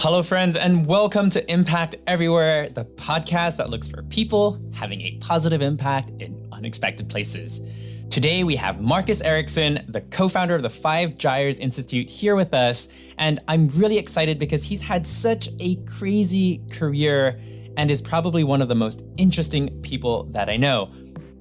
Hello, friends, and welcome to Impact Everywhere, the podcast that looks for people having a positive impact in unexpected places. Today, we have Marcus Eriksen, the co-founder of the 5gyres Institute, here with us. And I'm really excited because he's had such a crazy career and is probably one of the most interesting people that I know.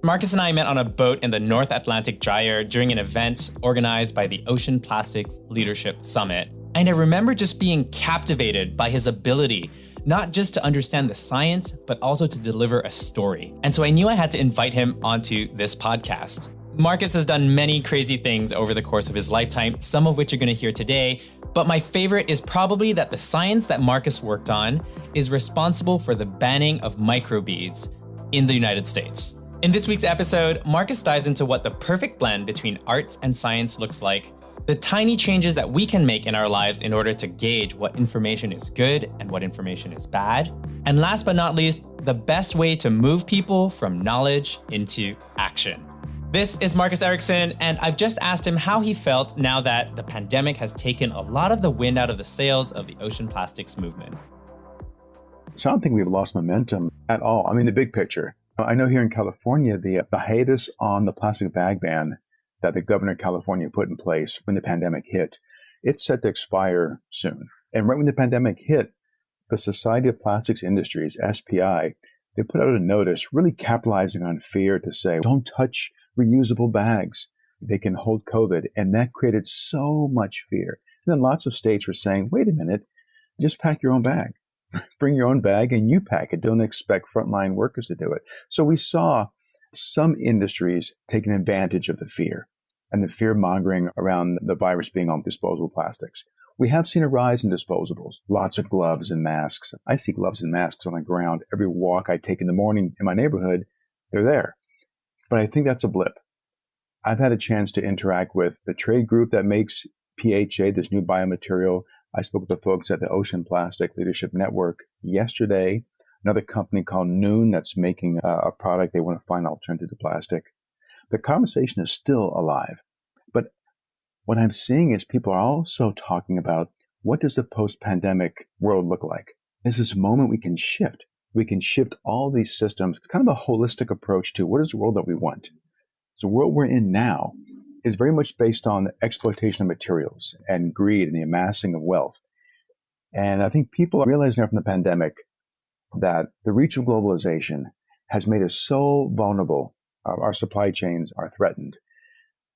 Marcus and I met on a boat in the North Atlantic Gyre during an event organized by the Ocean Plastics Leadership Summit. And I remember just being captivated by his ability, not just to understand the science, but also to deliver a story. And so I knew I had to invite him onto this podcast. Marcus has done many crazy things over the course of his lifetime, some of which you're going to hear today. But my favorite is probably that the science that Marcus worked on is responsible for the banning of microbeads in the United States. In this week's episode, Marcus dives into what the perfect blend between arts and science looks like, the tiny changes that we can make in our lives in order to gauge what information is good and what information is bad. And last but not least, the best way to move people from knowledge into action. This is Marcus Eriksen, and I've just asked him how he felt now that the pandemic has taken a lot of the wind out of the sails of the ocean plastics movement. So I don't think we've lost momentum at all. I mean, the big picture. I know here in California, the hiatus on the plastic bag ban that the governor of California put in place when the pandemic hit, it's set to expire soon. And right when the pandemic hit, the Society of Plastics Industries, SPI, they put out a notice really capitalizing on fear to say, don't touch reusable bags. They can hold COVID. And that created so much fear. And then lots of states were saying, wait a minute, just pack your own bag. Bring your own bag and you pack it. Don't expect frontline workers to do it. So we saw some industries taking advantage of the fear and the fear mongering around the virus being on disposable plastics. We have seen a rise in disposables, lots of gloves and masks. I see gloves and masks on the ground. Every walk I take in the morning in my neighborhood, they're there. But I think that's a blip. I've had a chance to interact with the trade group that makes PHA, this new biomaterial. I spoke with the folks at the Ocean Plastic Leadership Network yesterday, another company called Noon that's making a product they want to find alternative to plastic. The conversation is still alive. But what I'm seeing is people are also talking about what does the post-pandemic world look like? There's this moment we can shift. We can shift all these systems, kind of a holistic approach to what is the world that we want. So the world we're in now is very much based on the exploitation of materials and greed and the amassing of wealth. And I think people are realizing now from the pandemic that the reach of globalization has made us so vulnerable. Our supply chains are threatened.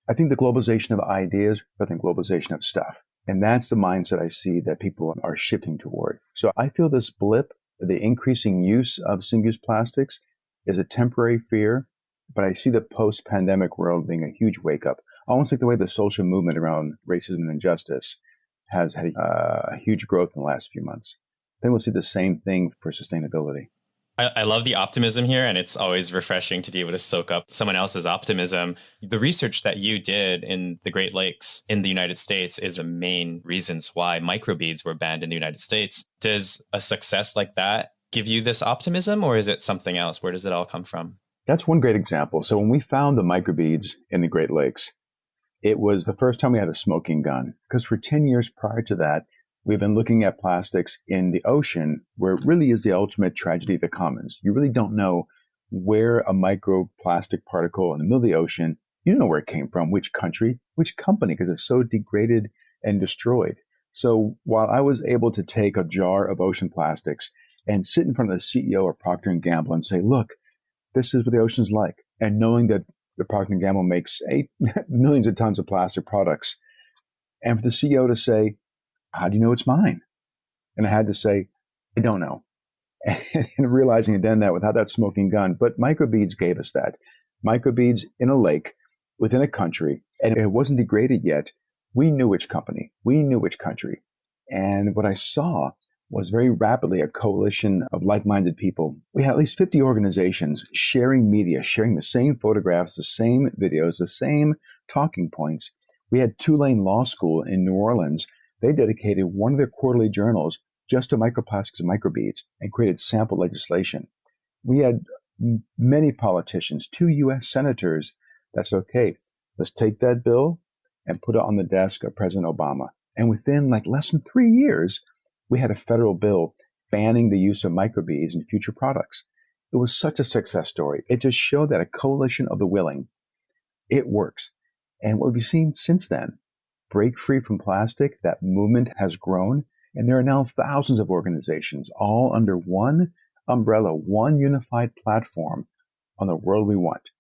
I think the globalization of ideas rather than globalization of stuff. And that's the mindset I see that people are shifting toward. So I feel this blip, the increasing use of single-use plastics, is a temporary fear, but I see the post-pandemic world being a huge wake-up. Almost like the way the social movement around racism and injustice has had a huge growth in the last few months. Then we'll see the same thing for sustainability. I love the optimism here, and it's always refreshing to be able to soak up someone else's optimism. The research that you did in the Great Lakes in the United States is the main reasons why microbeads were banned in the United States. Does a success like that give you this optimism, or is it something else? Where does it all come from? That's one great example. So when we found the microbeads in the Great Lakes, it was the first time we had a smoking gun, because for 10 years prior to that, we've been looking at plastics in the ocean, where it really is the ultimate tragedy of the commons. You really don't know where a microplastic particle in the middle of the ocean, you don't know where it came from, which country, which company, because it's so degraded and destroyed. So while I was able to take a jar of ocean plastics and sit in front of the CEO of Procter & Gamble and say, look, this is what the ocean's like, and knowing that the Procter & Gamble makes millions of tons of plastic products, and for the CEO to say, how do you know it's mine? And I had to say, I don't know. And realizing then that without that smoking gun, but microbeads gave us that. Microbeads in a lake within a country, and it wasn't degraded yet. We knew which company, we knew which country. And what I saw was very rapidly a coalition of like-minded people. We had at least 50 organizations sharing media, sharing the same photographs, the same videos, the same talking points. We had Tulane Law School in New Orleans. They dedicated one of their quarterly journals just to microplastics and microbeads and created sample legislation. We had many politicians, 2 U.S. senators, that's okay. Let's take that bill and put it on the desk of President Obama. And within less than 3 years, We had a federal bill banning the use of microbeads in future products. It was such a success story. It just showed that a coalition of the willing, it works. And what we've seen since then, break free from plastic, that movement has grown. And there are now thousands of organizations all under one umbrella, one unified platform on the world we want.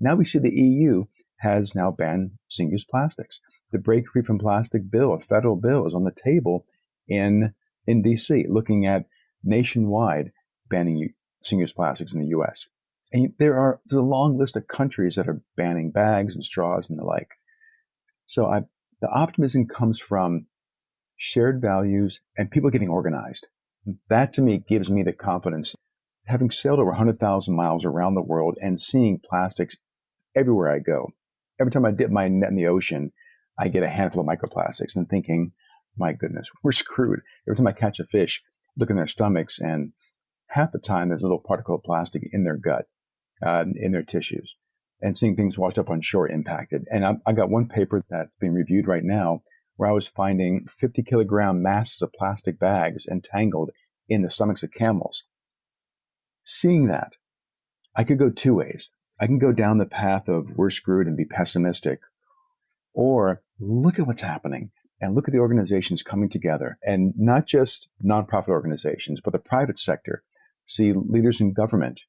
Now we see the EU has now banned single-use plastics. The Break Free from Plastic bill, a federal bill, is on the table in DC, looking at nationwide banning single-use plastics in the U.S. And there's a long list of countries that are banning bags and straws and the like. So the optimism comes from shared values and people getting organized. That to me gives me the confidence. Having sailed over 100,000 miles around the world and seeing plastics everywhere I go, every time I dip my net in the ocean, I get a handful of microplastics and thinking, my goodness, we're screwed. Every time I catch a fish, look in their stomachs, and half the time there's a little particle of plastic in their gut, in their tissues, and seeing things washed up on shore impacted. And I got one paper that's being reviewed right now where I was finding 50-kilogram masses of plastic bags entangled in the stomachs of camels. Seeing that, I could go two ways. I can go down the path of we're screwed and be pessimistic, or look at what's happening and look at the organizations coming together, and not just nonprofit organizations, but the private sector. See leaders in government.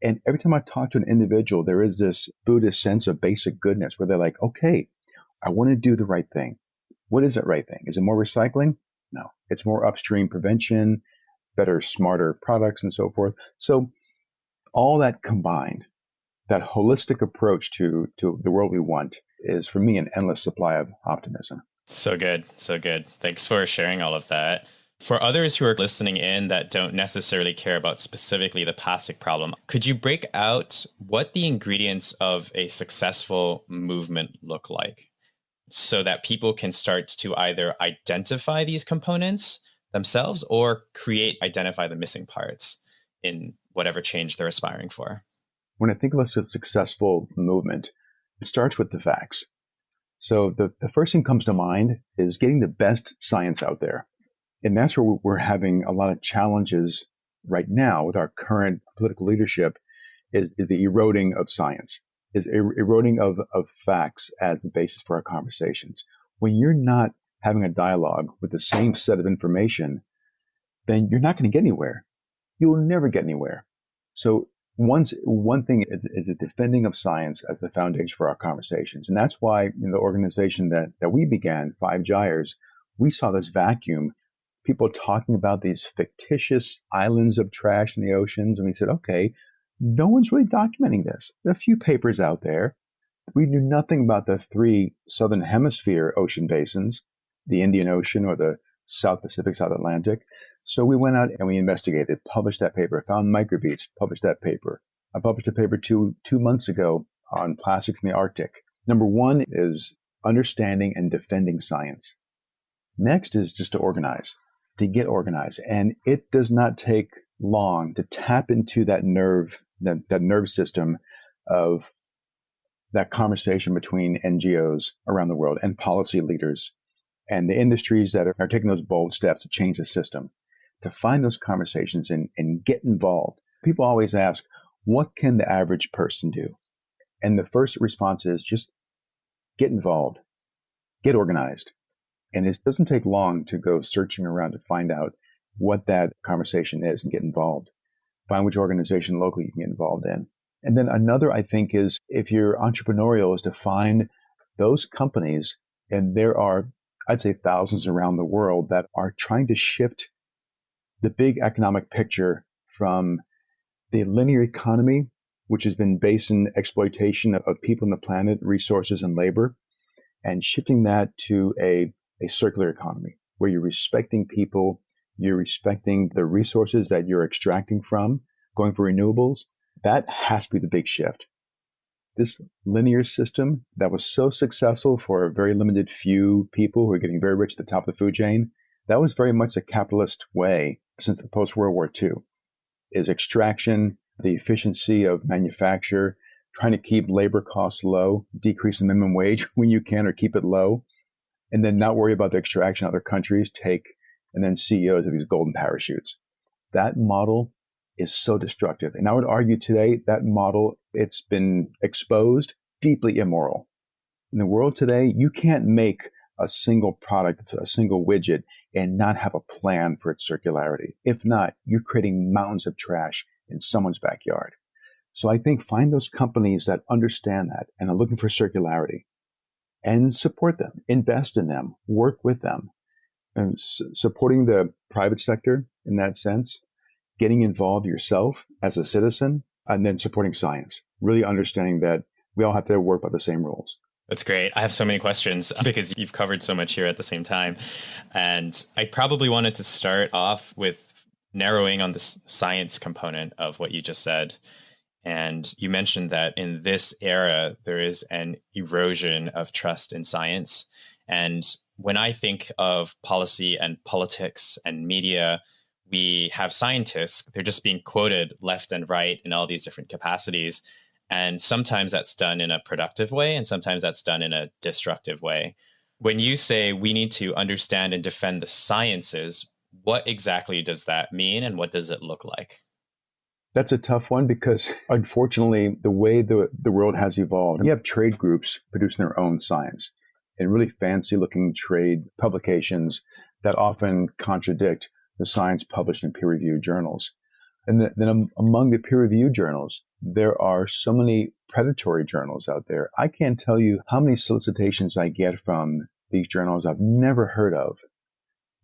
And every time I talk to an individual, there is this Buddhist sense of basic goodness where they're like, okay, I want to do the right thing. What is that right thing? Is it more recycling? No, it's more upstream prevention, better, smarter products, and so forth. So all that combined, that holistic approach to the world we want is, for me, an endless supply of optimism. So good. So good. Thanks for sharing all of that. For others who are listening in that don't necessarily care about specifically the plastic problem, could you break out what the ingredients of a successful movement look like so that people can start to either identify these components themselves or identify the missing parts in whatever change they're aspiring for? When I think of a successful movement, it starts with the facts. So the first thing comes to mind is getting the best science out there. And that's where we're having a lot of challenges right now with our current political leadership is the eroding of science, is eroding of facts as the basis for our conversations. When you're not having a dialogue with the same set of information, then you're not going to get anywhere. You'll never get anywhere. So one thing is the defending of science as the foundation for our conversations. And that's why in the organization that we began, 5gyres, we saw this vacuum, people talking about these fictitious islands of trash in the oceans. And we said, okay, no one's really documenting this. There are a few papers out there. We knew nothing about the three Southern Hemisphere ocean basins, the Indian Ocean or the South Pacific, South Atlantic. So we went out and we investigated, published that paper, found microbeads, published that paper. I published a paper 2 months ago on plastics in the Arctic. Number one is understanding and defending science. Next is just to organize, to get organized. And it does not take long to tap into that nerve system of that conversation between NGOs around the world and policy leaders and the industries that are taking those bold steps to change the system, to find those conversations and get involved. People always ask, what can the average person do? And the first response is just get involved, get organized. And it doesn't take long to go searching around to find out what that conversation is and get involved. Find which organization locally you can get involved in. And then another, I think, is if you're entrepreneurial, is to find those companies, and there are, I'd say, thousands around the world that are trying to shift the big economic picture from the linear economy, which has been based in exploitation of people on the planet, resources and labor, and shifting that to a circular economy where you're respecting people, you're respecting the resources that you're extracting from, going for renewables. That has to be the big shift. This linear system that was so successful for a very limited few people who are getting very rich at the top of the food chain, that was very much a capitalist way since the post-World War II, is extraction, the efficiency of manufacture, trying to keep labor costs low, decrease the minimum wage when you can or keep it low, and then not worry about the extraction in other countries, take and then CEOs of these golden parachutes. That model is so destructive. And I would argue today that model, it's been exposed, deeply immoral. In the world today, you can't make a single product, a single widget, and not have a plan for its circularity. If not, you're creating mountains of trash in someone's backyard. So I think find those companies that understand that and are looking for circularity and support them, invest in them, work with them, and supporting the private sector in that sense, getting involved yourself as a citizen, and then supporting science, really understanding that we all have to work by the same rules. That's great. I have so many questions because you've covered so much here at the same time. And I probably wanted to start off with narrowing on the science component of what you just said. And you mentioned that in this era, there is an erosion of trust in science. And when I think of policy and politics and media, we have scientists, they're just being quoted left and right in all these different capacities. And sometimes that's done in a productive way, and sometimes that's done in a destructive way. When you say we need to understand and defend the sciences, what exactly does that mean, and what does it look like? That's a tough one because, unfortunately, the way the world has evolved, you have trade groups producing their own science and really fancy-looking trade publications that often contradict the science published in peer-reviewed journals. And then among the peer-reviewed journals, there are so many predatory journals out there. I can't tell you how many solicitations I get from these journals I've never heard of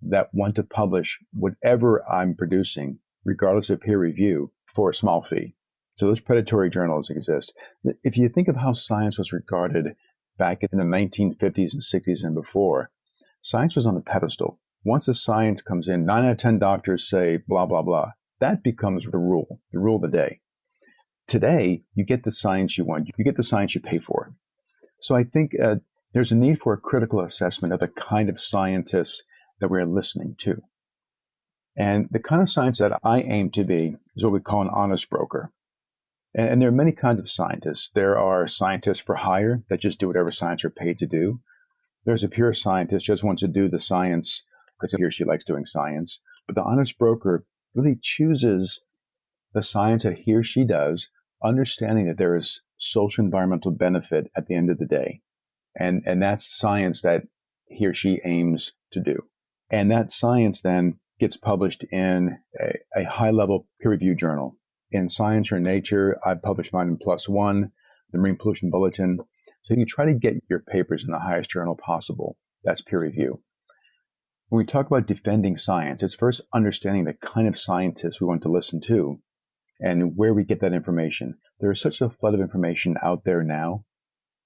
that want to publish whatever I'm producing, regardless of peer review, for a small fee. So those predatory journals exist. If you think of how science was regarded back in the 1950s and 60s and before, science was on a pedestal. Once a science comes in, 9 out of 10 doctors say blah, blah, blah. That becomes the rule of the day. Today, you get the science you want. You get the science you pay for. So I think there's a need for a critical assessment of the kind of scientists that we're listening to. And the kind of science that I aim to be is what we call an honest broker. And there are many kinds of scientists. There are scientists for hire that just do whatever science are paid to do. There's a pure scientist just wants to do the science because he or she likes doing science. But the honest broker really chooses the science that he or she does, understanding that there is social environmental benefit at the end of the day. And that's science that he or she aims to do. And that science then gets published in a high-level peer-reviewed journal. In Science or Nature, I published mine in PLOS ONE, the Marine Pollution Bulletin. So you try to get your papers in the highest journal possible. That's peer review. When we talk about defending science, it's first understanding the kind of scientists we want to listen to and where we get that information. There is such a flood of information out there now.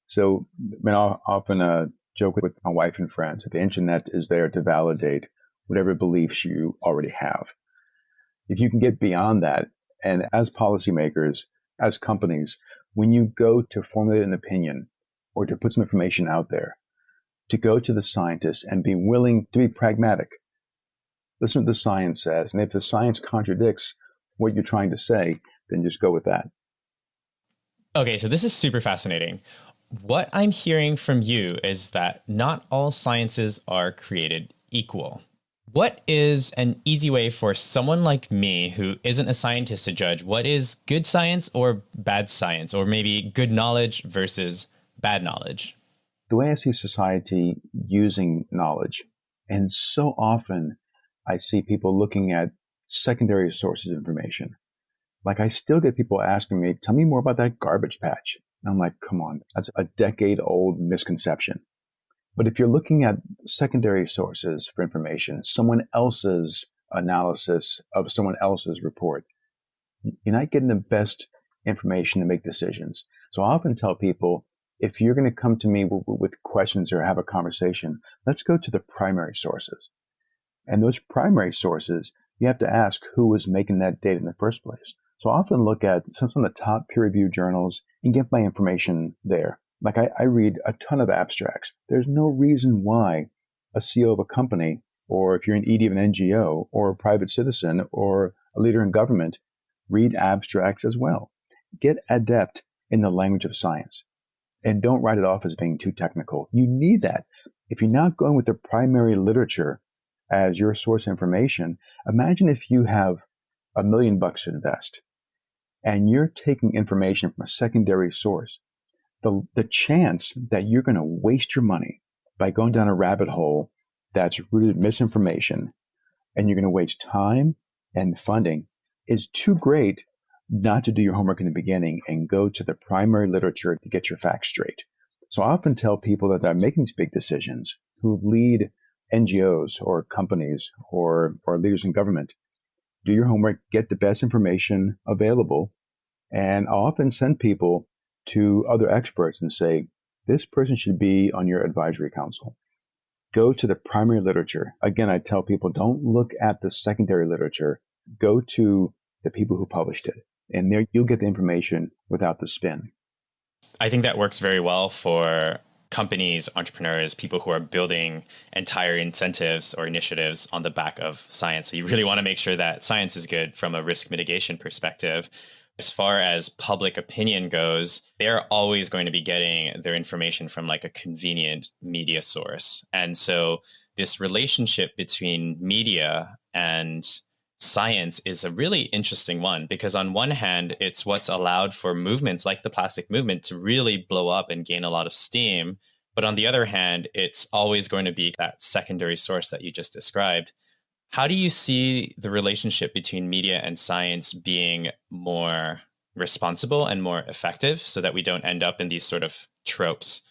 So I often joke with my wife and friends that the internet is there to validate whatever beliefs you already have. If you can get beyond that, and as policymakers, as companies, when you go to formulate an opinion or to put some information out there, to go to the scientists and be willing to be pragmatic. Listen to what the science says. And if the science contradicts what you're trying to say, then just go with that. Okay, so this is super fascinating. What I'm hearing from you is that not all sciences are created equal. What is an easy way for someone like me who isn't a scientist to judge what is good science or bad science, or maybe good knowledge versus bad knowledge? The way I see society using knowledge, and so often I see people looking at secondary sources of information. Like I still get people asking me, tell me more about that garbage patch. And I'm like, come on, that's a decade-old misconception. But if you're looking at secondary sources for information, someone else's analysis of someone else's report, you're not getting the best information to make decisions. So I often tell people, if you're going to come to me with questions or have a conversation, let's go to the primary sources. And those primary sources, you have to ask who was making that data in the first place. So I often look at some of the top peer-reviewed journals and get my information there. Like I read a ton of abstracts. There's no reason why a CEO of a company, or if you're an ED of an NGO, or a private citizen, or a leader in government, read abstracts as well. Get adept in the language of science. And don't write it off as being too technical. You need that. If you're not going with the primary literature, as your source of information, imagine if you have $1 million to invest and you're taking information from a secondary source. The chance that you're going to waste your money by going down a rabbit hole that's rooted in misinformation and you're going to waste time and funding is too great not to do your homework in the beginning and go to the primary literature to get your facts straight. So I often tell people that are making these big decisions who lead NGOs or companies or leaders in government, do your homework, get the best information available. And I'll often send people to other experts and say, this person should be on your advisory council. Go to the primary literature. Again, I tell people, don't look at the secondary literature. Go to the people who published it. And there you'll get the information without the spin. I think that works very well for companies, entrepreneurs, people who are building entire incentives or initiatives on the back of science. So you really want to make sure that science is good from a risk mitigation perspective. As far as public opinion goes, they're always going to be getting their information from like a convenient media source. And so this relationship between media and science is a really interesting one, because on one hand, it's what's allowed for movements like the plastic movement to really blow up and gain a lot of steam. But on the other hand, it's always going to be that secondary source that you just described. How do you see the relationship between media and science being more responsible and more effective so that we don't end up in these sort of tropes?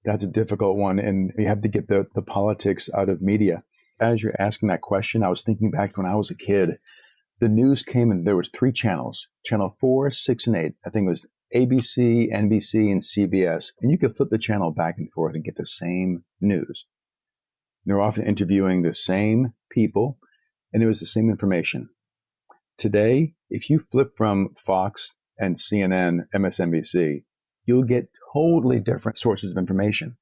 That's a difficult one. And you have to get the politics out of media. As you're asking that question, I was thinking back to when I was a kid. The news came and there was 3 channels, channel 4, 6, and 8. I think it was ABC, NBC, and CBS. And you could flip the channel back and forth and get the same news. They're often interviewing the same people, and it was the same information. Today, if you flip from Fox and CNN, MSNBC, you'll get totally different sources of information.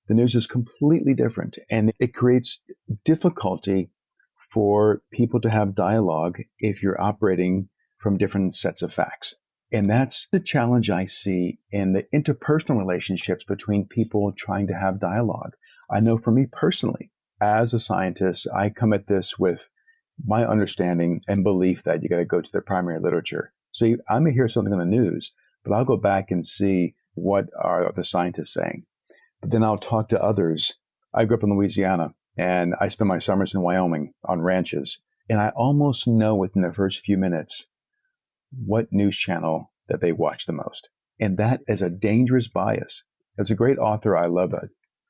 The news is completely different, and it creates difficulty for people to have dialogue if you're operating from different sets of facts. And that's the challenge I see in the interpersonal relationships between people trying to have dialogue. I know for me personally, as a scientist, I come at this with my understanding and belief that you got to go to the primary literature. So I may hear something on the news, but I'll go back and see what are the scientists saying. But then I'll talk to others. I grew up in Louisiana, and I spent my summers in Wyoming on ranches. And I almost know within the first few minutes what news channel that they watch the most. And that is a dangerous bias. There's a great author I love,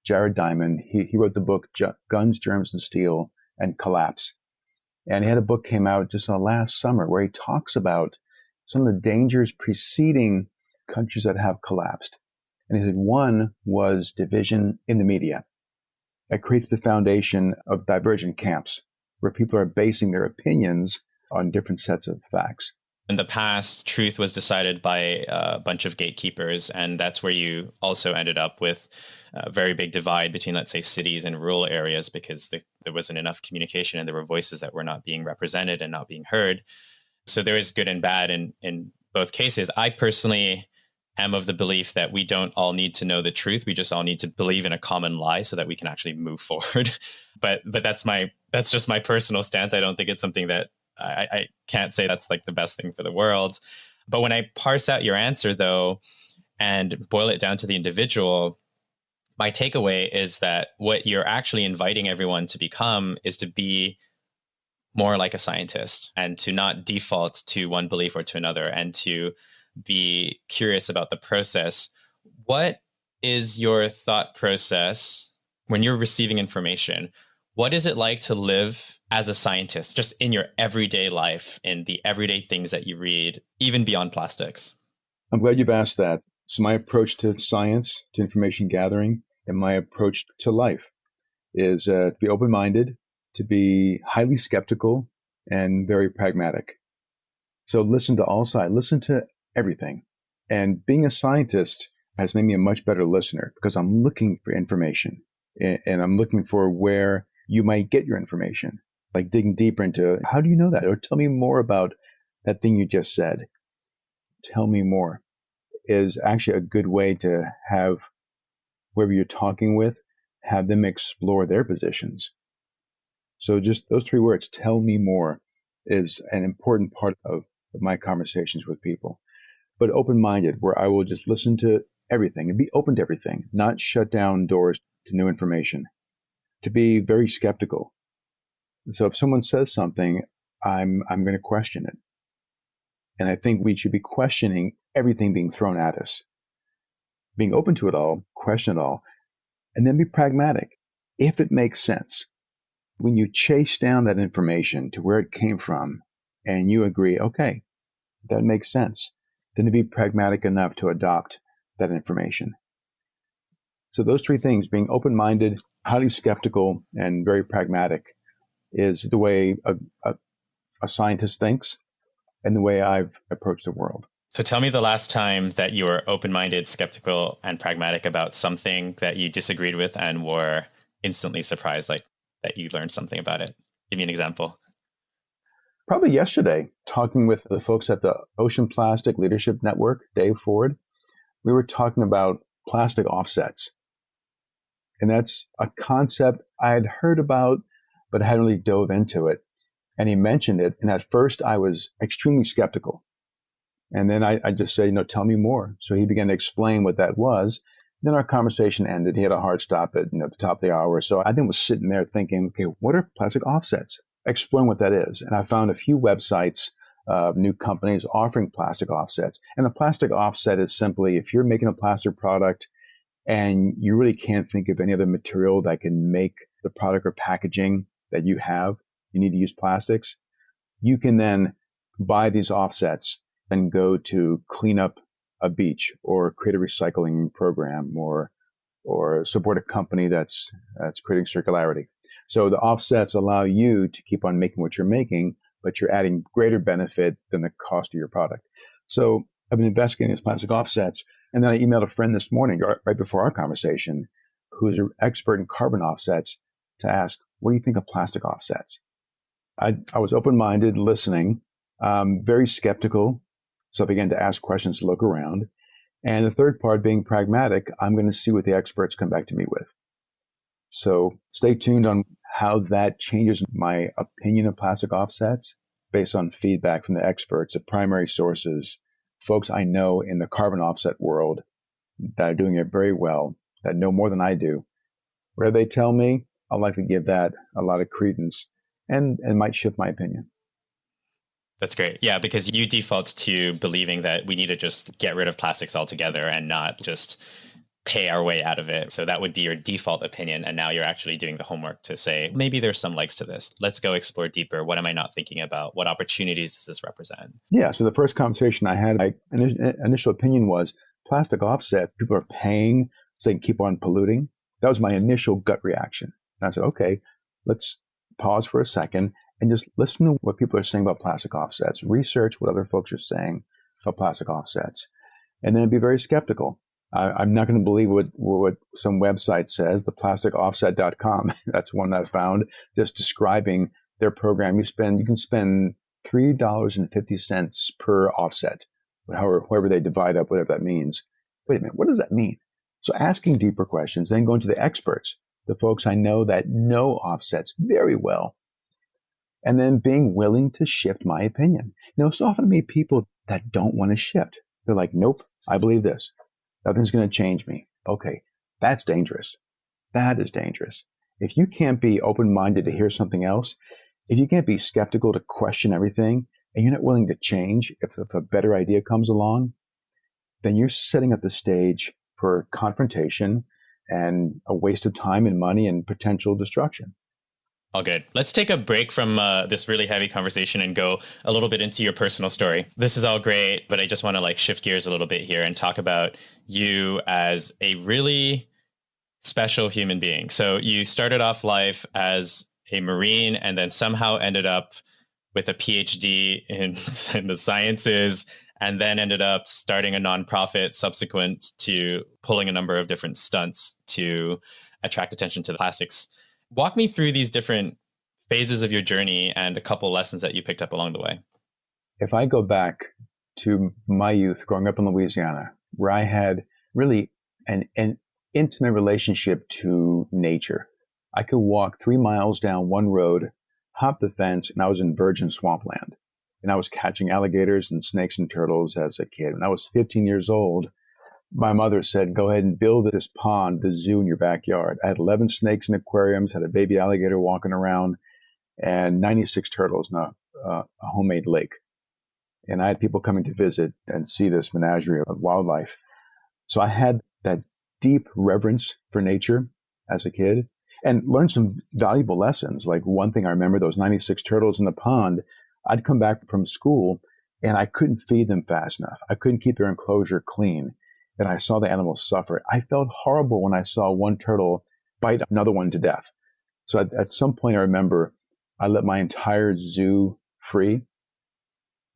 Jared Diamond. He wrote the book Guns, Germs, and Steel and Collapse. And he had a book came out just last summer where he talks about some of the dangers preceding countries that have collapsed. And he said one was division in the media. That creates the foundation of divergent camps where people are basing their opinions on different sets of facts. In the past, truth was decided by a bunch of gatekeepers, and that's where you also ended up with a very big divide between, let's say, cities and rural areas, because there wasn't enough communication and there were voices that were not being represented and not being heard. So there is good and bad in both cases. I personally am of the belief that we don't all need to know the truth. We just all need to believe in a common lie so that we can actually move forward. But that's just my personal stance. I don't think it's something that I can't say that's like the best thing for the world. But when I parse out your answer, though, and boil it down to the individual, my takeaway is that what you're actually inviting everyone to become is to be more like a scientist and to not default to one belief or to another, and to be curious about the process. What is your thought process when you're receiving information? What is it like to live as a scientist, just in your everyday life, in the everyday things that you read, even beyond plastics? I'm glad you've asked that. So my approach to science, to information gathering, and my approach to life is to be open-minded, to be highly skeptical, and very pragmatic. So listen to all sides, listen to everything. And being a scientist has made me a much better listener because I'm looking for information, and I'm looking for where you might get your information, like digging deeper into how do you know that? Or tell me more about that thing you just said. Tell me more is actually a good way to have whoever you're talking with, have them explore their positions. So just those three words, tell me more, is an important part of my conversations with people. But open-minded, where I will just listen to everything and be open to everything, not shut down doors to new information, to be very skeptical. So if someone says something, I'm going to question it. And I think we should be questioning everything being thrown at us, being open to it all, question it all, and then be pragmatic if it makes sense. When you chase down that information to where it came from and you agree, okay, that makes sense, then to be pragmatic enough to adopt that information. So those three things, being open-minded, highly skeptical, and very pragmatic, is the way a scientist thinks and the way I've approached the world. So tell me the last time that you were open-minded, skeptical, and pragmatic about something that you disagreed with and were instantly surprised, like that you learned something about it. Give me an example. Probably yesterday, talking with the folks at the Ocean Plastic Leadership Network, Dave Ford, we were talking about plastic offsets. And that's a concept I had heard about, but I hadn't really dove into it. And he mentioned it. And at first I was extremely skeptical. And then I just said, tell me more. So he began to explain what that was. Then our conversation ended. He had a hard stop at the top of the hour. So I then was sitting there thinking, okay, what are plastic offsets? Exploring what that is. And I found a few websites of new companies offering plastic offsets. And the plastic offset is simply if you're making a plastic product and you really can't think of any other material that can make the product or packaging that you have, you need to use plastics, you can then buy these offsets and go to clean up a beach or create a recycling program or support a company that's creating circularity. So the offsets allow you to keep on making what you're making, but you're adding greater benefit than the cost of your product. So I've been investigating these plastic offsets. And then I emailed a friend this morning, right before our conversation, who's an expert in carbon offsets, to ask, what do you think of plastic offsets? I was open-minded, listening, very skeptical. So I began to ask questions, to look around. And the third part, being pragmatic, I'm going to see what the experts come back to me with. So stay tuned on how that changes my opinion of plastic offsets based on feedback from the experts, the primary sources, folks I know in the carbon offset world that are doing it very well, that know more than I do. Whatever they tell me, I'll likely give that a lot of credence and might shift my opinion. That's great. Yeah, because you default to believing that we need to just get rid of plastics altogether and not just pay our way out of it. So that would be your default opinion. And now you're actually doing the homework to say, maybe there's some legs to this. Let's go explore deeper. What am I not thinking about? What opportunities does this represent? Yeah. So the first conversation I had, my initial opinion was plastic offsets. People are paying so they can keep on polluting. That was my initial gut reaction. And I said, okay, let's pause for a second and just listen to what people are saying about plastic offsets. Research what other folks are saying about plastic offsets. And then be very skeptical. I'm not going to believe what some website says, the plasticoffset.com. That's one that I found, just describing their program. You can spend $3.50 per offset, however they divide up, whatever that means. Wait a minute, what does that mean? So asking deeper questions, then going to the experts, the folks I know that know offsets very well, and then being willing to shift my opinion. So often I meet people that don't want to shift. They're like, nope, I believe this. Nothing's going to change me. Okay, that's dangerous. That is dangerous. If you can't be open-minded to hear something else, if you can't be skeptical to question everything, and you're not willing to change if a better idea comes along, then you're setting up the stage for confrontation and a waste of time and money and potential destruction. All good. Let's take a break from this really heavy conversation and go a little bit into your personal story. This is all great, but I just want to shift gears a little bit here and talk about you as a really special human being. So you started off life as a Marine and then somehow ended up with a PhD in the sciences, and then ended up starting a nonprofit subsequent to pulling a number of different stunts to attract attention to the plastics. Walk me through these different phases of your journey and a couple lessons that you picked up along the way. If I go back to my youth growing up in Louisiana, where I had really an intimate relationship to nature, I could walk 3 miles down one road, hop the fence, and I was in virgin swampland. And I was catching alligators and snakes and turtles as a kid. When I was 15 years old, my mother said, go ahead and build this pond, the zoo in your backyard. I had 11 snakes in aquariums, had a baby alligator walking around, and 96 turtles in a homemade lake. And I had people coming to visit and see this menagerie of wildlife. So I had that deep reverence for nature as a kid and learned some valuable lessons. Like one thing I remember, those 96 turtles in the pond, I'd come back from school and I couldn't feed them fast enough. I couldn't keep their enclosure clean. And I saw the animals suffer. I felt horrible when I saw one turtle bite another one to death. So at some point, I remember I let my entire zoo free,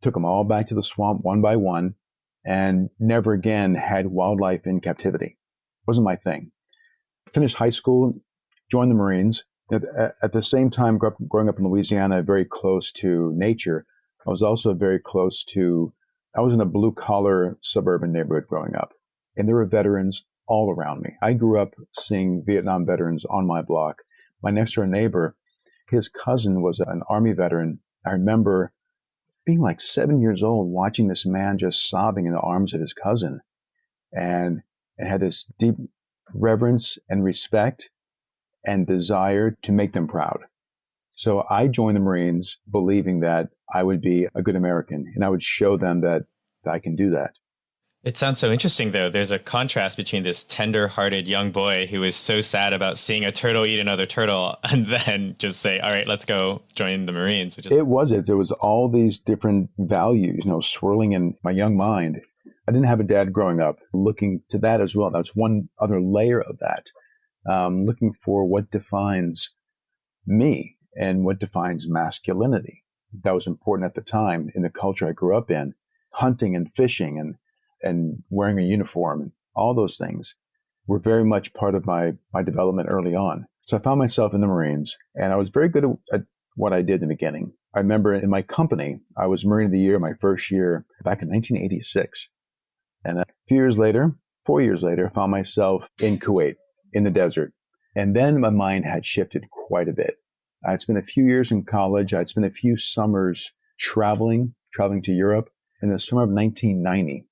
took them all back to the swamp one by one, and never again had wildlife in captivity. It wasn't my thing. Finished high school, joined the Marines. At the same time, growing up in Louisiana, very close to nature, I was also I was in a blue-collar suburban neighborhood growing up. And there were veterans all around me. I grew up seeing Vietnam veterans on my block. My next door neighbor, his cousin was an Army veteran. I remember being like 7 years old, watching this man just sobbing in the arms of his cousin. And it had this deep reverence and respect and desire to make them proud. So I joined the Marines believing that I would be a good American and I would show them that I can do that. It sounds so interesting, though. There's a contrast between this tender-hearted young boy who is so sad about seeing a turtle eat another turtle and then just say, all right, let's go join the Marines. There was all these different values, swirling in my young mind. I didn't have a dad growing up. Looking to that as well. That's one other layer of that. Looking for what defines me and what defines masculinity. That was important at the time in the culture I grew up in. Hunting and fishing and wearing a uniform, and all those things were very much part of my development early on. So I found myself in the Marines, and I was very good at what I did in the beginning. I remember in my company, I was Marine of the Year my first year back in 1986. And a few years later, 4 years later, I found myself in Kuwait, in the desert. And then my mind had shifted quite a bit. I'd spent a few years in college. I'd spent a few summers traveling to Europe. In the summer of 1990,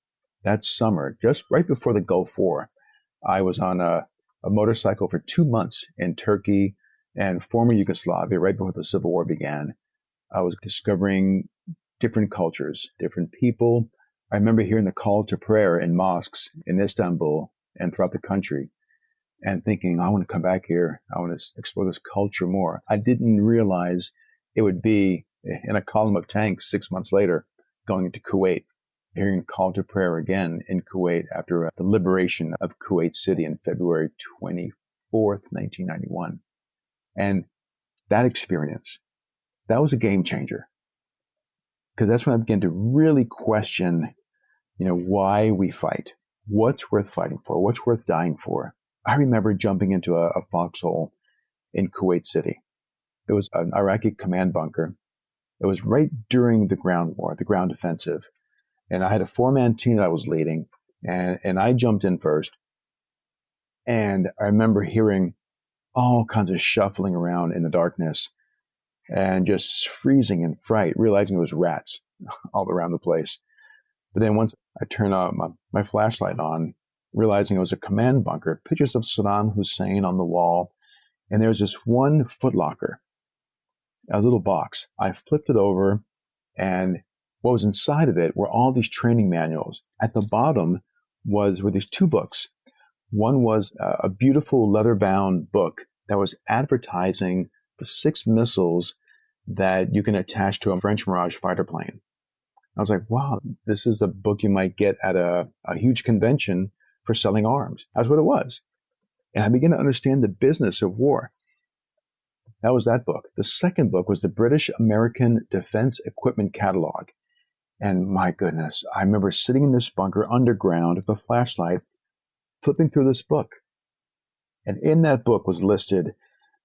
that summer, just right before the Gulf War, I was on a motorcycle for 2 months in Turkey and former Yugoslavia, right before the Civil War began. I was discovering different cultures, different people. I remember hearing the call to prayer in mosques in Istanbul and throughout the country and thinking, I want to come back here. I want to explore this culture more. I didn't realize it would be in a column of tanks 6 months later, going into Kuwait, hearing a call to prayer again in Kuwait after the liberation of Kuwait City in February 24th, 1991. And that experience, that was a game changer. Because that's when I began to really question, why we fight, what's worth fighting for, what's worth dying for. I remember jumping into a foxhole in Kuwait City. It was an Iraqi command bunker. It was right during the ground war, the ground offensive. And I had a 4-man team that I was leading, and I jumped in first. And I remember hearing all kinds of shuffling around in the darkness and just freezing in fright, realizing it was rats all around the place. But then once I turned my flashlight on, realizing it was a command bunker, pictures of Saddam Hussein on the wall, and there was this one footlocker, a little box. I flipped it over, and what was inside of it were all these training manuals. At the bottom were these 2 books. One was a beautiful leather-bound book that was advertising the 6 missiles that you can attach to a French Mirage fighter plane. I was like, wow, this is a book you might get at a huge convention for selling arms. That's what it was. And I began to understand the business of war. That was that book. The second book was the British American Defense Equipment Catalog. And my goodness, I remember sitting in this bunker underground with a flashlight, flipping through this book. And in that book was listed,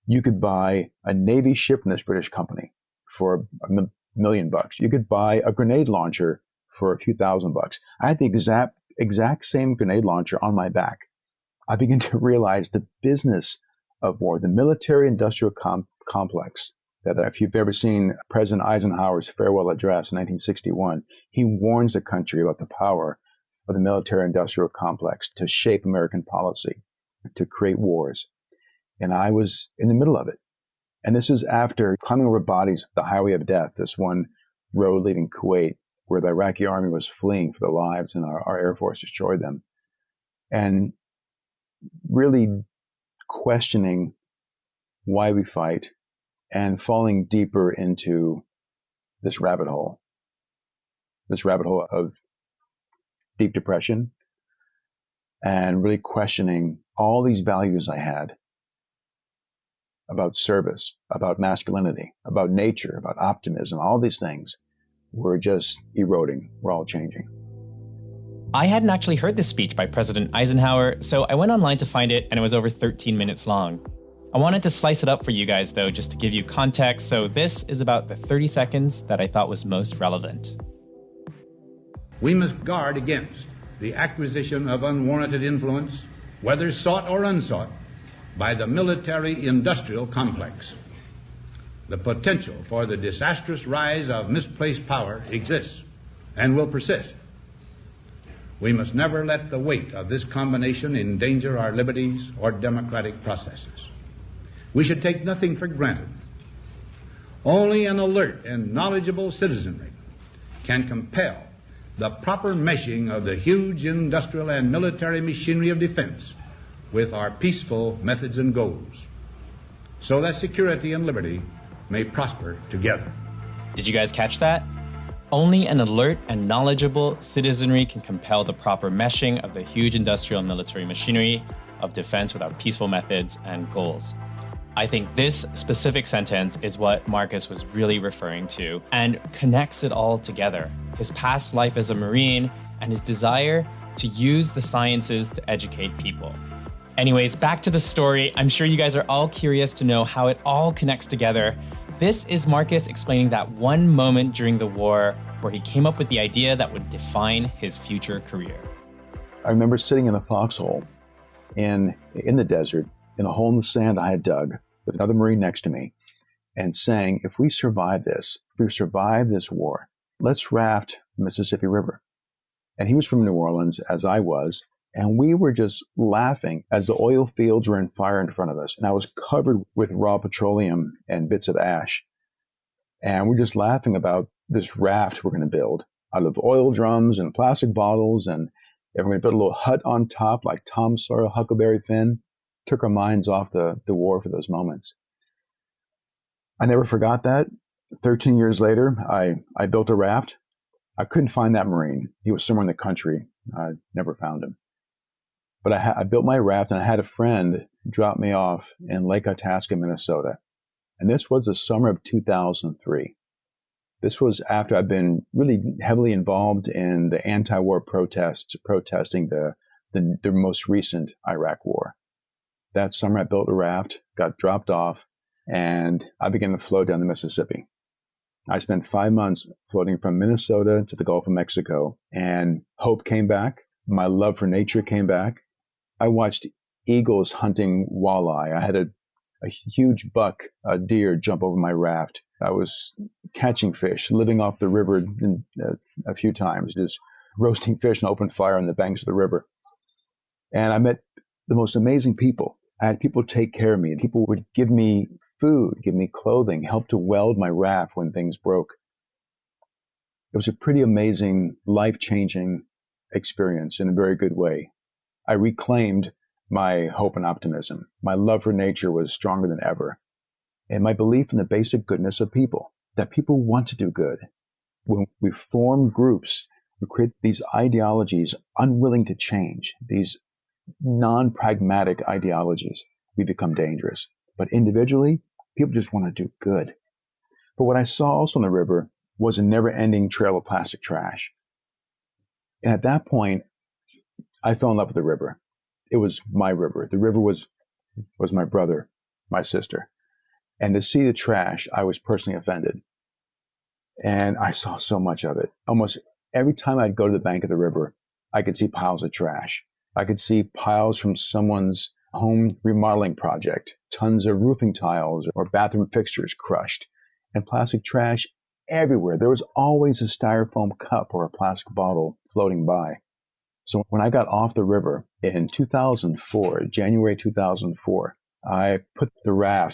you could buy a Navy ship from this British company for $1 million. You could buy a grenade launcher for a few $1,000. I had the exact same grenade launcher on my back. I began to realize the business of war, the military-industrial complex. That if you've ever seen President Eisenhower's farewell address in 1961, he warns the country about the power of the military-industrial complex to shape American policy, to create wars. And I was in the middle of it. And this is after climbing over bodies, the highway of death, this one road leaving Kuwait, where the Iraqi army was fleeing for their lives and our Air Force destroyed them. And really questioning why we fight and falling deeper into this rabbit hole of deep depression, and really questioning all these values I had about service, about masculinity, about nature, about optimism. All these things were just eroding. We're all changing. I hadn't actually heard this speech by President Eisenhower, so I went online to find it, and it was over 13 minutes long. I wanted to slice it up for you guys, though, just to give you context, so this is about the 30 seconds that I thought was most relevant. We must guard against the acquisition of unwarranted influence, whether sought or unsought, by the military-industrial complex. The potential for the disastrous rise of misplaced power exists and will persist. We must never let the weight of this combination endanger our liberties or democratic processes. We should take nothing for granted. Only an alert and knowledgeable citizenry can compel the proper meshing of the huge industrial and military machinery of defense with our peaceful methods and goals, so that security and liberty may prosper together. Did you guys catch that? Only an alert and knowledgeable citizenry can compel the proper meshing of the huge industrial and military machinery of defense with our peaceful methods and goals. I think this specific sentence is what Marcus was really referring to and connects it all together. His past life as a Marine and his desire to use the sciences to educate people. Anyways, back to the story. I'm sure you guys are all curious to know how it all connects together. This is Marcus explaining that one moment during the war where he came up with the idea that would define his future career. I remember sitting in a foxhole in the desert, in a hole in the sand I had dug with another Marine next to me, and saying, if we survive this war, let's raft the Mississippi River. And he was from New Orleans, as I was, and we were just laughing as the oil fields were in fire in front of us. And I was covered with raw petroleum and bits of ash. And we're just laughing about this raft we're going to build out of oil drums and plastic bottles. And we're going to build a little hut on top like Tom Sawyer, Huckleberry Finn. Took our minds off the war for those moments. I never forgot that. 13 years later, I built a raft. I couldn't find that Marine. He was somewhere in the country. I never found him. But I built my raft, and I had a friend drop me off in Lake Itasca, Minnesota. And this was the summer of 2003. This was after I'd been really heavily involved in the anti-war protests, protesting the most recent Iraq war. That summer, I built a raft, got dropped off, and I began to float down the Mississippi. I spent 5 months floating from Minnesota to the Gulf of Mexico, and hope came back. My love for nature came back. I watched eagles hunting walleye. I had a huge buck, a deer, jump over my raft. I was catching fish, living off the river a few times, just roasting fish and open fire on the banks of the river. And I met the most amazing people. I had people take care of me. People would give me food, give me clothing, help to weld my raft when things broke. It was a pretty amazing, life-changing experience in a very good way. I reclaimed my hope and optimism. My love for nature was stronger than ever. And my belief in the basic goodness of people, that people want to do good. When we form groups, we create these ideologies unwilling to change, these non-pragmatic ideologies, we become dangerous. But individually, people just want to do good. But what I saw also on the river was a never-ending trail of plastic trash. And at that point, I fell in love with the river. It was my river. The river was my brother, my sister. And to see the trash, I was personally offended. And I saw so much of it. Almost every time I'd go to the bank of the river, I could see piles of trash. I could see piles from someone's home remodeling project, tons of roofing tiles or bathroom fixtures crushed, and plastic trash everywhere. There was always a styrofoam cup or a plastic bottle floating by. So when I got off the river in 2004, January 2004, I put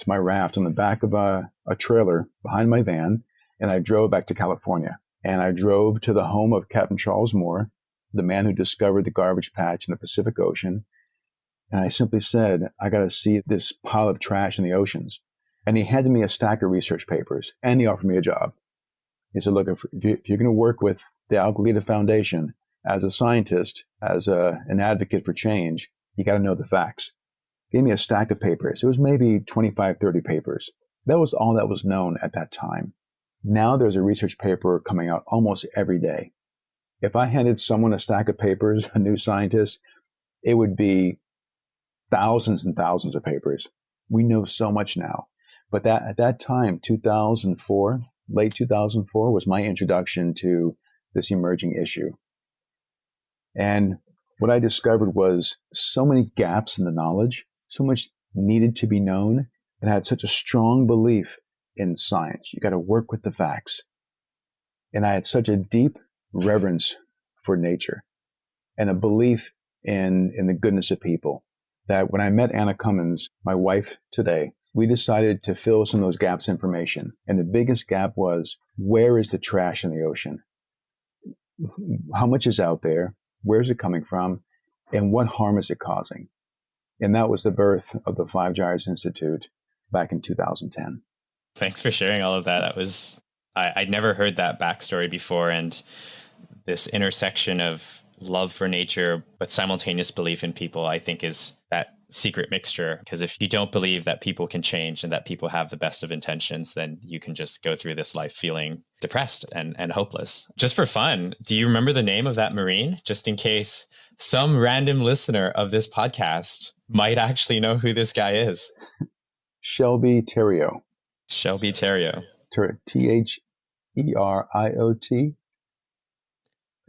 my raft on the back of a trailer behind my van, and I drove back to California. And I drove to the home of Captain Charles Moore, the man who discovered the garbage patch in the Pacific Ocean. And I simply said, I got to see this pile of trash in the oceans. And he handed me a stack of research papers, and he offered me a job. He said, look, if you're going to work with the Algalita Foundation as a scientist, as an advocate for change, you got to know the facts. He gave me a stack of papers. It was maybe 25, 30 papers. That was all that was known at that time. Now there's a research paper coming out almost every day. If I handed someone a stack of papers, a new scientist, it would be thousands and thousands of papers. We know so much now. But at that time, 2004, late 2004, was my introduction to this emerging issue. And what I discovered was so many gaps in the knowledge, so much needed to be known, and I had such a strong belief in science. You got to work with the facts. And I had such a deep reverence for nature and a belief in the goodness of people that when I met Anna Cummins, my wife today, we decided to fill some of those gaps information. And the biggest gap was, where is the trash in the ocean? How much is out there? Where is it coming from? And what harm is it causing? And that was the birth of the 5gyres Institute back in 2010. Thanks for sharing all of that. That was, I'd never heard that backstory before. And this intersection of love for nature, but simultaneous belief in people, I think is that secret mixture. Because if you don't believe that people can change and that people have the best of intentions, then you can just go through this life feeling depressed and hopeless. Just for fun, do you remember the name of that Marine? Just in case some random listener of this podcast might actually know who this guy is. Shelby Theriot. Shelby Theriot. Theriot.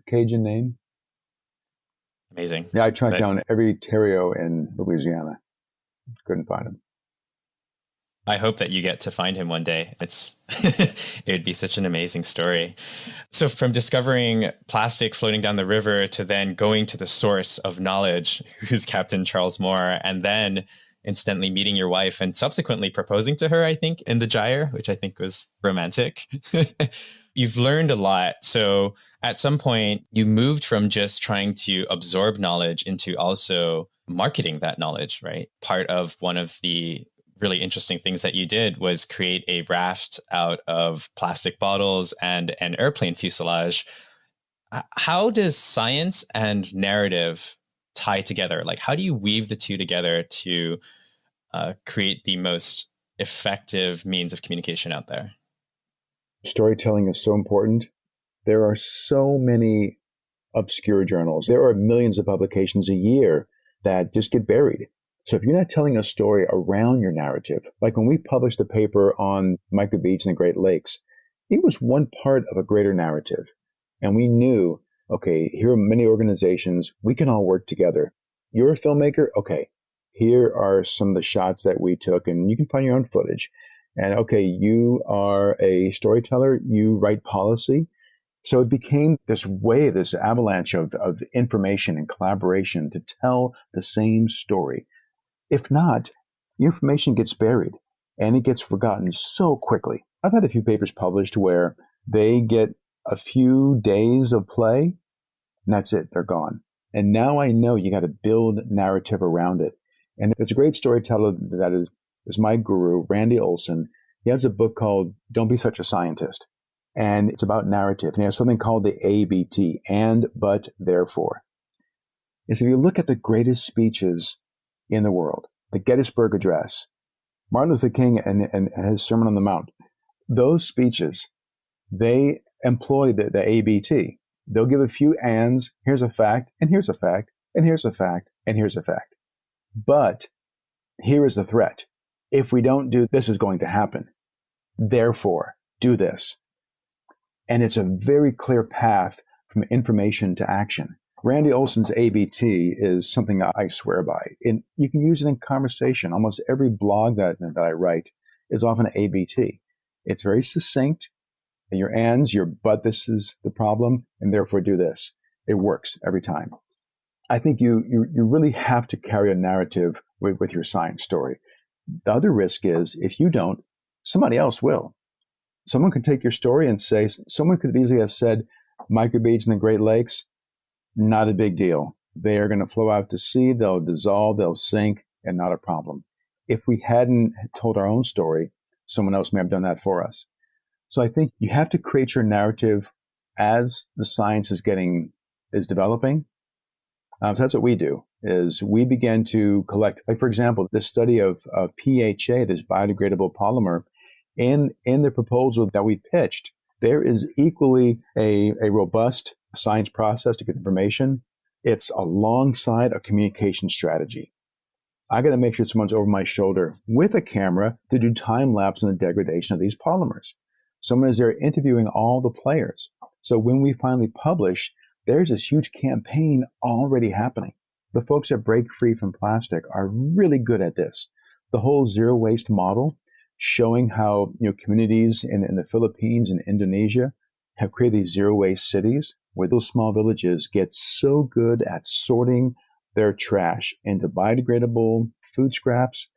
Cajun name. Amazing. Yeah, I tracked down every Theriot in Louisiana. Couldn't find him. I hope that you get to find him one day. It would be such an amazing story. So from discovering plastic floating down the river to then going to the source of knowledge, who's Captain Charles Moore, and then instantly meeting your wife and subsequently proposing to her, I think, in the Gyre, which I think was romantic. You've learned a lot. So at some point, you moved from just trying to absorb knowledge into also marketing that knowledge, right? Part of one of the really interesting things that you did was create a raft out of plastic bottles and an airplane fuselage. How does science and narrative tie together? Like, how do you weave the two together to create the most effective means of communication out there? Storytelling is so important. There are so many obscure journals. There are millions of publications a year that just get buried. So if you're not telling a story around your narrative, like when we published the paper on microbeads in the Great Lakes, it was one part of a greater narrative. And we knew, okay, here are many organizations. We can all work together. You're a filmmaker? Okay, here are some of the shots that we took, and you can find your own footage. And okay, you are a storyteller. You write policy. So it became this wave, this avalanche of information and collaboration to tell the same story. If not, the information gets buried and it gets forgotten so quickly. I've had a few papers published where they get a few days of play and that's it. They're gone. And now I know you got to build narrative around it. And it's a great storyteller that is my guru, Randy Olson. He has a book called Don't Be Such a Scientist. And it's about narrative. And he has something called the ABT, and, but, therefore. If you look at the greatest speeches in the world, the Gettysburg Address, Martin Luther King and his Sermon on the Mount, those speeches, they employ the ABT. They'll give a few ands, here's a fact, and here's a fact, and here's a fact, and here's a fact. But here is the threat. If we don't do this, is going to happen. Therefore, do this. And it's a very clear path from information to action. Randy Olson's ABT is something I swear by. And you can use it in conversation. Almost every blog that I write is often ABT. It's very succinct. Your ands, your but, this is the problem, and therefore do this. It works every time. I think you really have to carry a narrative with your science story. The other risk is if you don't, somebody else will. Someone could take your story and say, someone could easily have said, microbeads in the Great Lakes, not a big deal. They are going to flow out to sea, they'll dissolve, they'll sink, and not a problem. If we hadn't told our own story, someone else may have done that for us. So I think you have to create your narrative as the science is developing. So that's what we do, is we begin to collect, like, for example, the study of PHA, this biodegradable polymer, in the proposal that we pitched, there is equally a robust science process to get information. It's alongside a communication strategy. I got to make sure someone's over my shoulder with a camera to do time lapse on the degradation of these polymers. Someone is there interviewing all the players. So when we finally publish, there's this huge campaign already happening. The folks that break free from plastic are really good at this. The whole zero waste model, showing how communities in the Philippines and Indonesia have created these zero waste cities where those small villages get so good at sorting their trash into biodegradable food scraps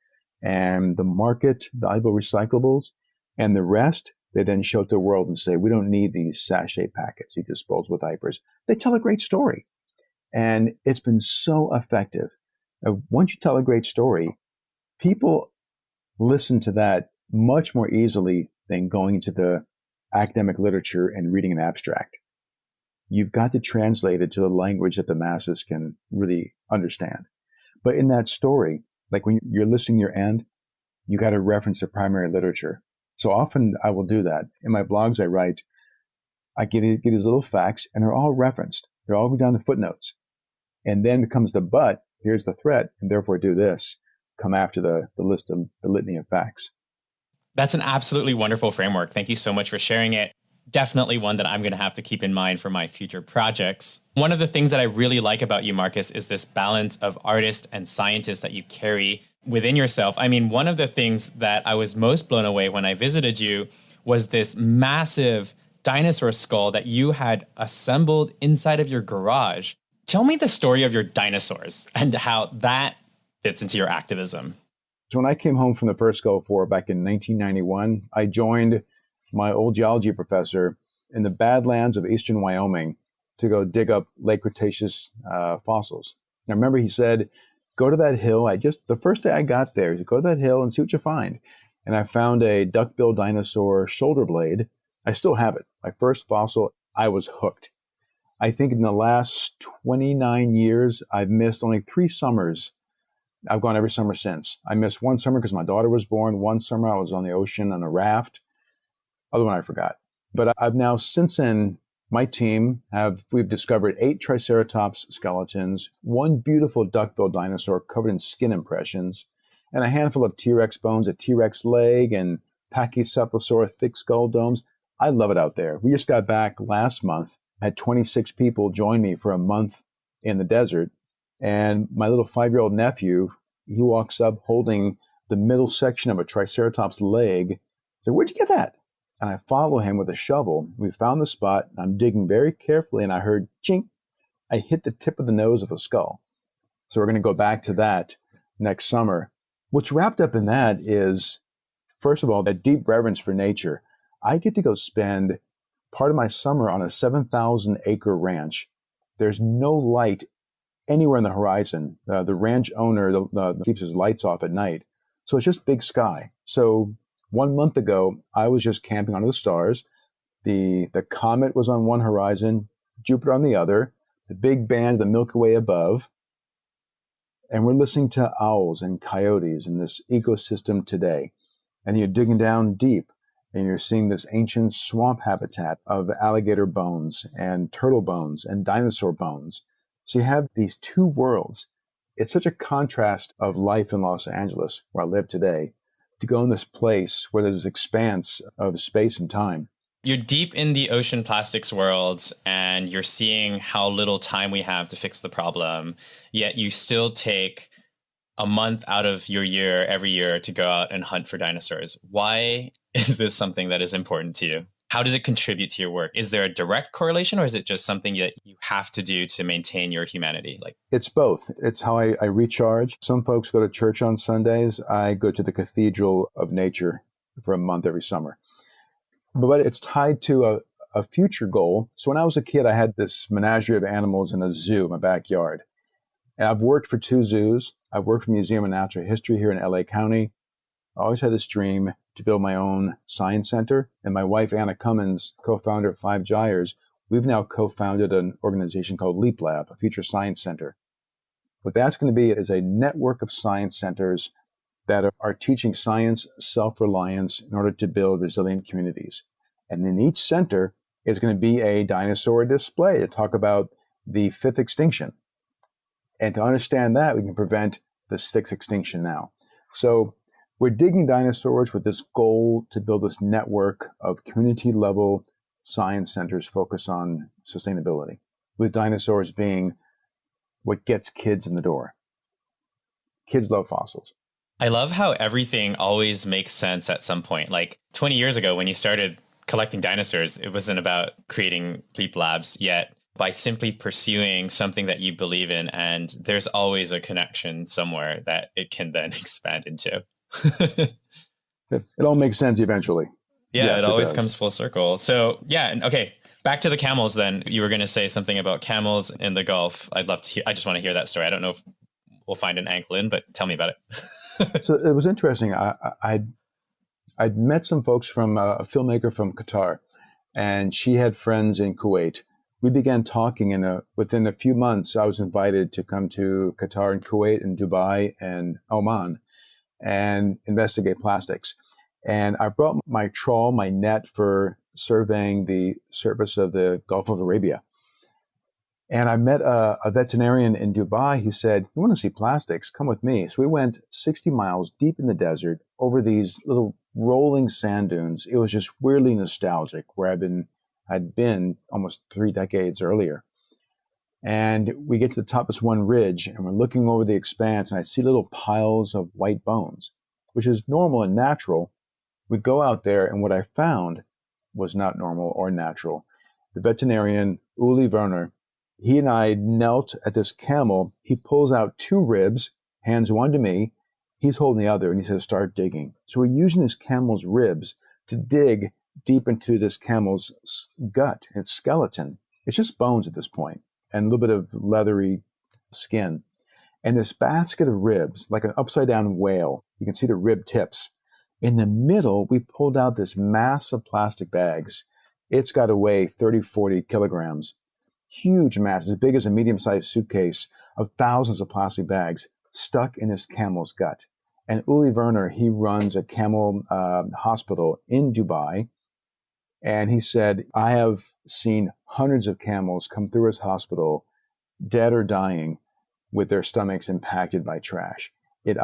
and the market valuable recyclables, and the rest they then show to the world and say, we don't need these sachet packets, these disposable diapers. They tell a great story. And it's been so effective. Once you tell a great story, people listen to that much more easily than going into the academic literature and reading an abstract. You've got to translate it to the language that the masses can really understand. But in that story, like when you're listing your end, you got to reference the primary literature. So often I will do that. In my blogs I write, I give these little facts, and they're all referenced. They're all down the footnotes. And then becomes the but, here's the threat, and therefore do this, come after the list of the litany of facts. That's an absolutely wonderful framework. Thank you so much for sharing it. Definitely one that I'm going to have to keep in mind for my future projects. One of the things that I really like about you, Marcus, is this balance of artist and scientist that you carry within yourself. I mean, one of the things that I was most blown away when I visited you was this massive dinosaur skull that you had assembled inside of your garage. Tell me the story of your dinosaurs and how that fits into your activism. So when I came home from the first Gulf War back in 1991, I joined my old geology professor in the Badlands of eastern Wyoming to go dig up late Cretaceous fossils. I remember he said, go to that hill. The first day I got there, he said, go to that hill and see what you find. And I found a duck-billed dinosaur shoulder blade. I still have it. My first fossil, I was hooked. I think in the last 29 years, I've missed only 3 summers. I've gone every summer since. I missed one summer because my daughter was born. One summer I was on the ocean on a raft. Other one I forgot. But I've now, since then, my team we've discovered 8 Triceratops skeletons, 1 beautiful duck-billed dinosaur covered in skin impressions, and a handful of T-Rex bones, a T-Rex leg, and Pachycephalosaurus thick skull domes. I love it out there. We just got back last month. I had 26 people join me for a month in the desert. And my little 5-year-old nephew, he walks up holding the middle section of a Triceratops leg. So where'd you get that? And I follow him with a shovel. We found the spot. I'm digging very carefully, and I heard chink. I hit the tip of the nose of the skull. So we're going to go back to that next summer. What's wrapped up in that is, first of all, that deep reverence for nature. I get to go spend part of my summer on a 7,000-acre ranch. There's no light anywhere on the horizon. The ranch owner keeps his lights off at night. So it's just big sky. So 1 month ago, I was just camping under the stars. The comet was on one horizon, Jupiter on the other, the big band, the Milky Way above. And we're listening to owls and coyotes in this ecosystem today. And you're digging down deep, and you're seeing this ancient swamp habitat of alligator bones and turtle bones and dinosaur bones. So you have these 2 worlds. It's such a contrast of life in Los Angeles, where I live today, to go in this place where there's this expanse of space and time. You're deep in the ocean plastics world and you're seeing how little time we have to fix the problem, yet you still take a month out of your year every year to go out and hunt for dinosaurs. Why is this something that is important to you? How does it contribute to your work? Is there a direct correlation, or is it just something that you have to do to maintain your humanity? It's both. It's how I recharge. Some folks go to church on Sundays. I go to the Cathedral of Nature for a month every summer. But it's tied to a future goal. So when I was a kid, I had this menagerie of animals in a zoo in my backyard. And I've worked for 2 zoos. I've worked for Museum of Natural History here in LA County. I always had this dream to build my own science center. And my wife, Anna Cummins, co-founder of 5gyres, we've now co-founded an organization called Leap Lab, a future science center. What that's going to be is a network of science centers that are teaching science self-reliance in order to build resilient communities. And in each center is going to be a dinosaur display to talk about the 5th extinction. And to understand that, we can prevent the 6th extinction now. So we're digging dinosaurs with this goal to build this network of community-level science centers focused on sustainability, with dinosaurs being what gets kids in the door. Kids love fossils. I love how everything always makes sense at some point. 20 years ago, when you started collecting dinosaurs, it wasn't about creating Leap Labs yet. By simply pursuing something that you believe in, and there's always a connection somewhere that it can then expand into. It all makes sense eventually. Yeah, yes, it always comes full circle. So yeah, okay. Back to the camels then. You were going to say something about camels in the Gulf. I'd love to hear. I just want to hear that story. I don't know if we'll find an angle in, but tell me about it. So it was interesting. I'd met some folks from a filmmaker from Qatar, and she had friends in Kuwait. We began talking, and within a few months, I was invited to come to Qatar and Kuwait and Dubai and Oman and investigate plastics. And I brought my trawl, my net for surveying the surface of the Gulf of Arabia. And I met a veterinarian in Dubai. He said, "You want to see plastics? Come with me." So we went 60 miles deep in the desert over these little rolling sand dunes. It was just weirdly nostalgic, where I'd been almost 3 decades earlier. And we get to the top of this one ridge, and we're looking over the expanse, and I see little piles of white bones, which is normal and natural. We go out there, and what I found was not normal or natural. The veterinarian, Uli Werner, he and I knelt at this camel. He pulls out 2 ribs, hands one to me. He's holding the other, and he says, "Start digging." So we're using this camel's ribs to dig deep into this camel's gut, its skeleton. It's just bones at this point, and a little bit of leathery skin. And this basket of ribs, like an upside-down whale, you can see the rib tips. In the middle, we pulled out this mass of plastic bags. It's got to weigh 30, 40 kilograms. Huge mass, as big as a medium-sized suitcase, of thousands of plastic bags stuck in this camel's gut. And Uli Werner, he runs a camel hospital in Dubai. And he said, "I have seen hundreds of camels come through his hospital, dead or dying, with their stomachs impacted by trash. It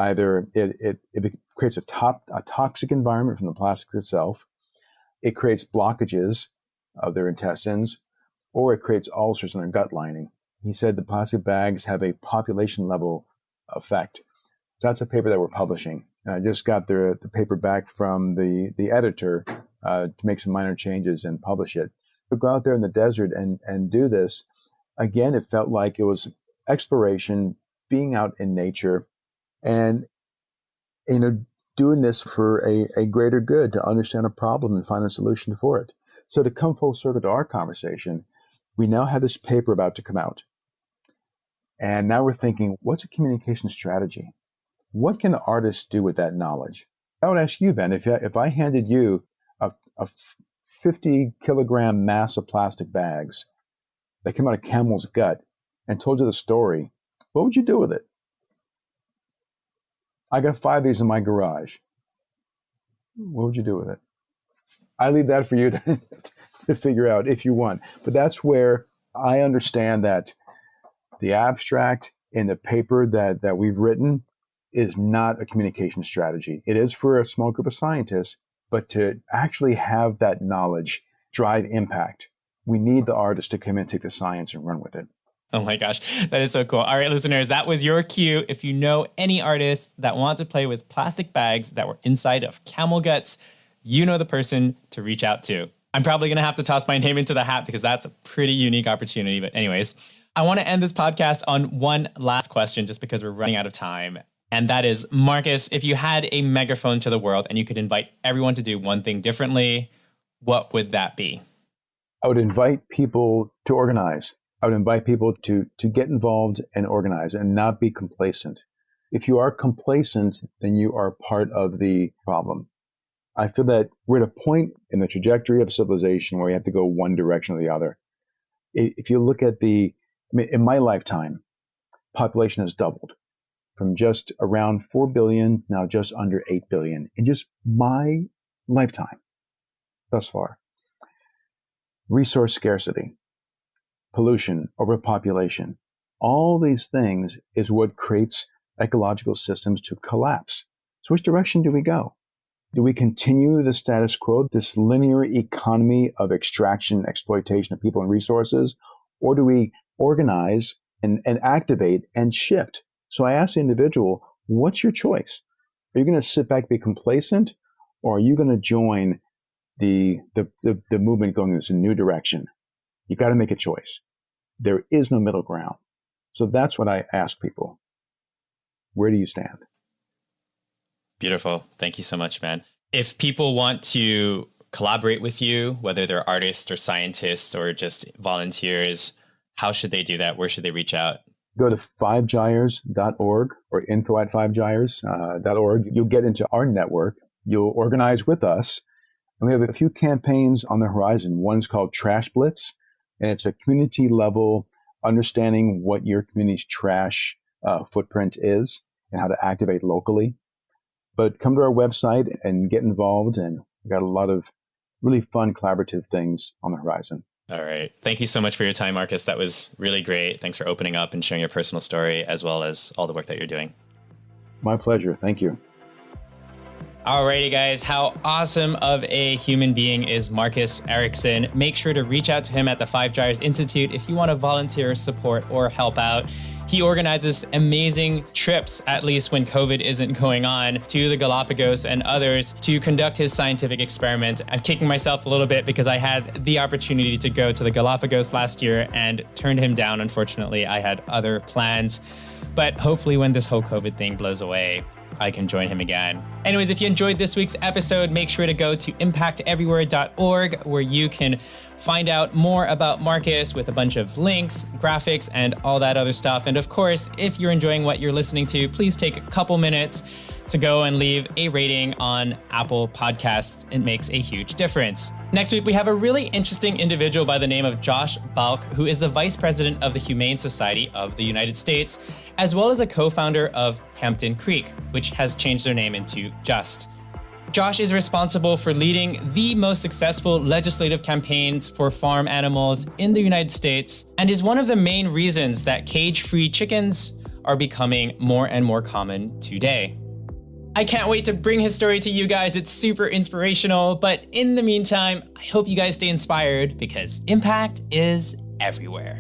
creates a toxic environment from the plastic itself. It creates blockages of their intestines, or it creates ulcers in their gut lining." He said the plastic bags have a population level effect. So that's a paper that we're publishing. And I just got the paper back from the editor to make some minor changes and publish it. To go out there in the desert and do this, again, it felt like it was exploration, being out in nature, and doing this for a greater good, to understand a problem and find a solution for it. So to come full circle to our conversation, we now have this paper about to come out. And now we're thinking, what's a communication strategy? What can artists do with that knowledge? I would ask you, Ben, if I handed you a 50 kilogram mass of plastic bags that came out of camel's gut and told you the story, what would you do with it? I got 5 of these in my garage. What would you do with it? I leave that for you to figure out if you want. But that's where I understand that the abstract in the paper that we've written is not a communication strategy. It is for a small group of scientists, but to actually have that knowledge drive impact. We need the artists to come in, take the science, and run with it. Oh my gosh, that is so cool. All right, listeners, that was your cue. If you know any artists that want to play with plastic bags that were inside of camel guts, you know the person to reach out to. I'm probably going to have to toss my name into the hat because that's a pretty unique opportunity. But anyways, I want to end this podcast on one last question just because we're running out of time. And that is, Marcus, if you had a megaphone to the world and you could invite everyone to do one thing differently, what would that be? I would invite people to organize. I would invite people to get involved and organize and not be complacent. If you are complacent, then you are part of the problem. I feel that we're at a point in the trajectory of civilization where we have to go one direction or the other. If you look at in my lifetime, population has doubled from just around 4 billion, now just under 8 billion in just my lifetime thus far. Resource scarcity, pollution, overpopulation, all these things is what creates ecological systems to collapse. So which direction do we go? Do we continue the status quo, this linear economy of extraction, exploitation of people and resources? Or do we organize and activate and shift? So I ask the individual, what's your choice? Are you going to sit back and be complacent? Or are you going to join the movement going in this new direction? You got to make a choice. There is no middle ground. So that's what I ask people. Where do you stand? Beautiful. Thank you so much, man. If people want to collaborate with you, whether they're artists or scientists or just volunteers, how should they do that? Where should they reach out? Go to 5gyres.org or info@5gyres.org. You'll get into our network. You'll organize with us. And we have a few campaigns on the horizon. One's called Trash Blitz, and it's a community level understanding what your community's trash footprint is and how to activate locally. But come to our website and get involved, and we've got a lot of really fun collaborative things on the horizon. All right. Thank you so much for your time, Marcus. That was really great. Thanks for opening up and sharing your personal story as well as all the work that you're doing. My pleasure. Thank you. Alrighty, guys, how awesome of a human being is Marcus Eriksen. Make sure to reach out to him at the 5gyres Institute if you want to volunteer, support, or help out. He organizes amazing trips, at least when COVID isn't going on, to the Galapagos and others to conduct his scientific experiment. I'm kicking myself a little bit because I had the opportunity to go to the Galapagos last year and turned him down. Unfortunately, I had other plans, but hopefully when this whole COVID thing blows away, I can join him again. Anyways, if you enjoyed this week's episode, make sure to go to impacteverywhere.org where you can find out more about Marcus with a bunch of links, graphics, and all that other stuff. And of course, if you're enjoying what you're listening to, please take a couple minutes to go and leave a rating on Apple Podcasts. It makes a huge difference. Next week, we have a really interesting individual by the name of Josh Balk, who is the Vice President of the Humane Society of the United States, as well as a co-founder of Hampton Creek, which has changed their name into Just. Josh is responsible for leading the most successful legislative campaigns for farm animals in the United States, and is one of the main reasons that cage-free chickens are becoming more and more common today. I can't wait to bring his story to you guys. It's super inspirational. But in the meantime, I hope you guys stay inspired because impact is everywhere.